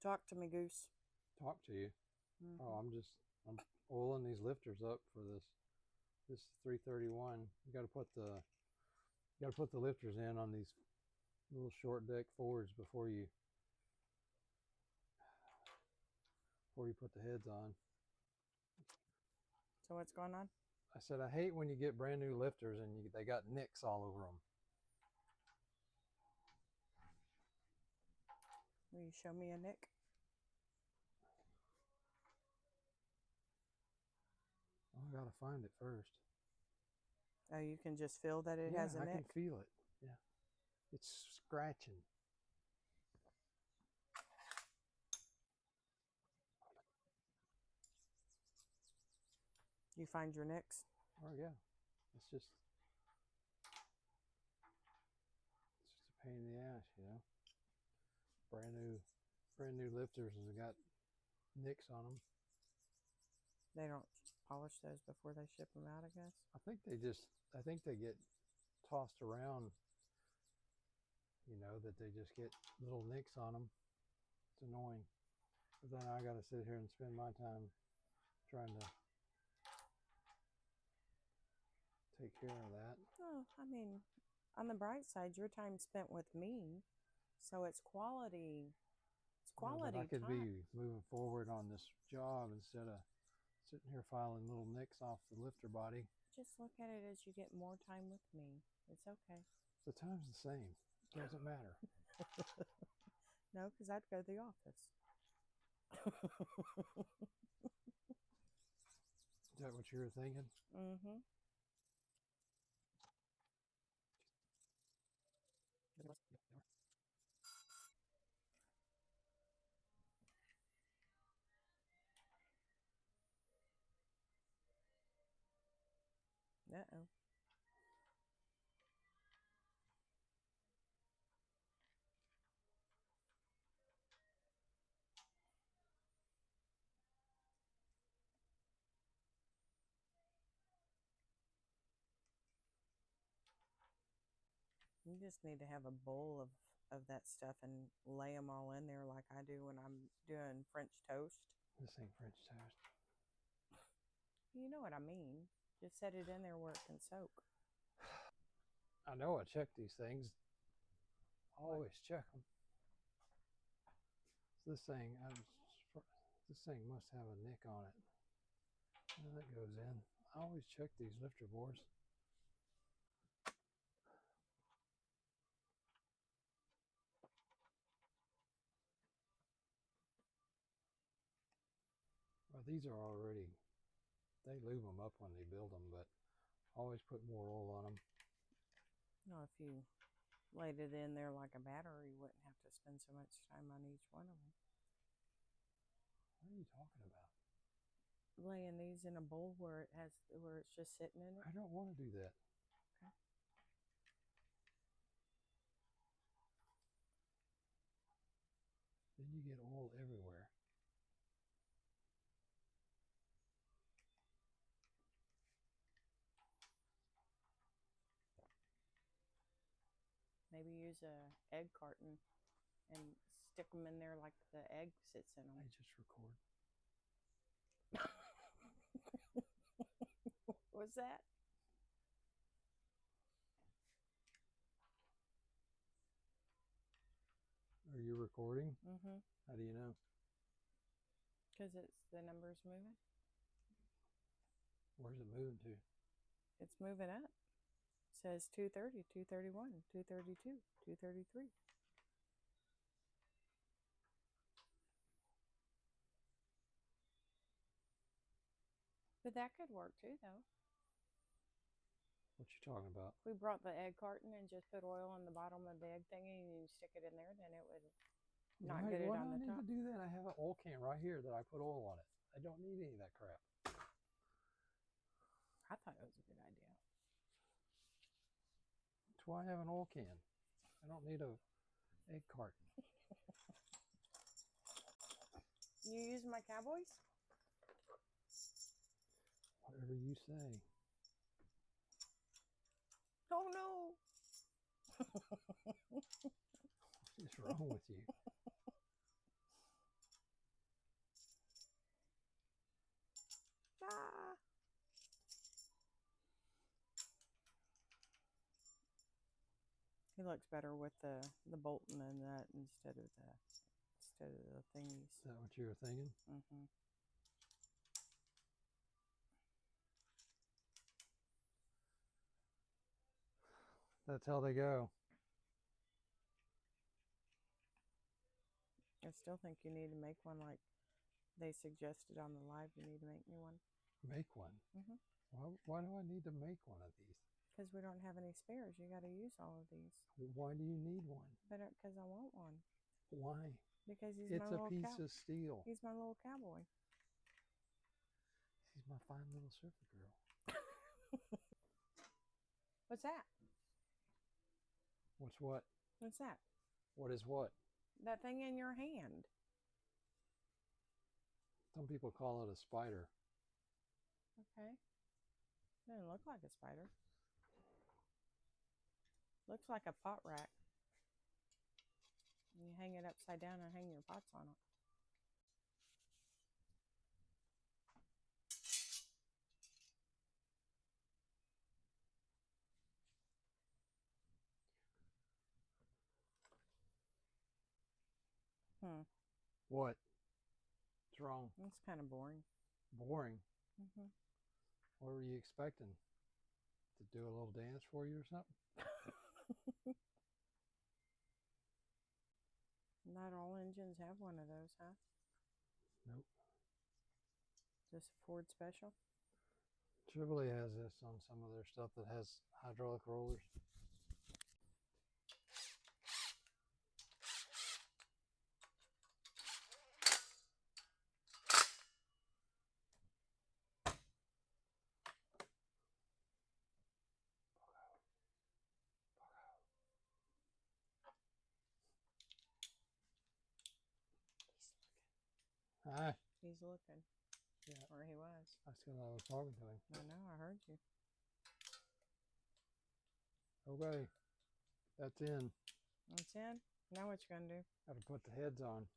Talk to me, Goose. Talk to you. Mm-hmm. Oh, I'm oiling these lifters up for this 331. You got to put the lifters in on these little short deck Fords before you put the heads on. So what's going on? I said I hate when you get brand new lifters and they got nicks all over them. Will you show me a nick? Oh, I gotta find it first. Oh, you can just feel that it has a I can nick? feel it. Yeah, it's scratching. You find your nicks? Oh yeah, it's just a pain in the ass, you know. Brand new, brand new lifters and they got nicks on them. They don't polish those before they ship them out, I guess. I think they get tossed around, you know, that they just get little nicks on them. It's annoying. But then I got to sit here and spend my time trying to take care of that. Oh, I mean, on the bright side, your time spent with me, so it's quality. It's Yeah, but I quality could time. be moving forward on this job instead of sitting here filing little nicks off the lifter body. Just look at it as you get more time with me. It's okay. The time's the same. It doesn't matter. No, because I'd go to the office. Is that what you were thinking? Mm-hmm. Uh-oh. You just need to have a bowl of that stuff and lay them all in there like I do when I'm doing French toast. This ain't French toast. You know what I mean. Just set it in there where it can soak. I know I check these things. I always check them. So this thing must have a nick on it. And that goes in. I always check these lifter boards. Well, these are already, they lube them up when they build them, but always put more oil on them. No, if you laid it in there like a battery, you wouldn't have to spend so much time on each one of them. What are you talking about? Laying these in a bowl where it's just sitting in it. I don't want to do that. Okay. Then you get oil everywhere. Maybe use a egg carton and stick them in there like the egg sits in I them. just record. What's that? Are you recording? Mm-hmm. How do you know? Because it's the numbers moving. Where's it moving to? It's moving up. It says 230, 231, 232, 233. But that could work too, though. What you talking about? If we brought the egg carton and just put oil on the bottom of the egg thingy and you stick it in there, then it would not get it Why on do I the need top. to do that? I have an oil can right here that I put oil on it. I don't need any of that crap. I thought it was a good idea. That's why I have an oil can. I don't need a egg carton. You use my Cowboys? Whatever you say. Oh no! What is wrong with you? looks better with the bolt and the nut instead of the thingies. Is that what you were thinking? Mm-hmm. That's how they go. I still think you need to make one like they suggested on the live. You need to make me one. Make one? Mm-hmm. Why do I need to make one of these? Because we don't have any spares. You got to use all of these. Why do you need one? But because I want one. Why? Because he's It's my a little piece of steel. He's my little cowboy. She's my fine little surfer girl. What's that? What's what? What's that? What is what? That thing in your hand. Some people call it a spider. Okay. Doesn't look like a spider. Looks like a pot rack. And you hang it upside down and hang your pots on it. What? What's wrong? It's kind of boring. Boring? Mm-hmm. What were you expecting? To do a little dance for you or something? Not all engines have one of those, huh? Nope. Just a Ford special? Chevrolet has this on some of their stuff that has hydraulic rollers. Hi. He's looking. Yeah. Or he was. That's because I was talking to him. I know, I heard you. Okay. That's in. That's in. Now what you gonna do? Got to put the heads on.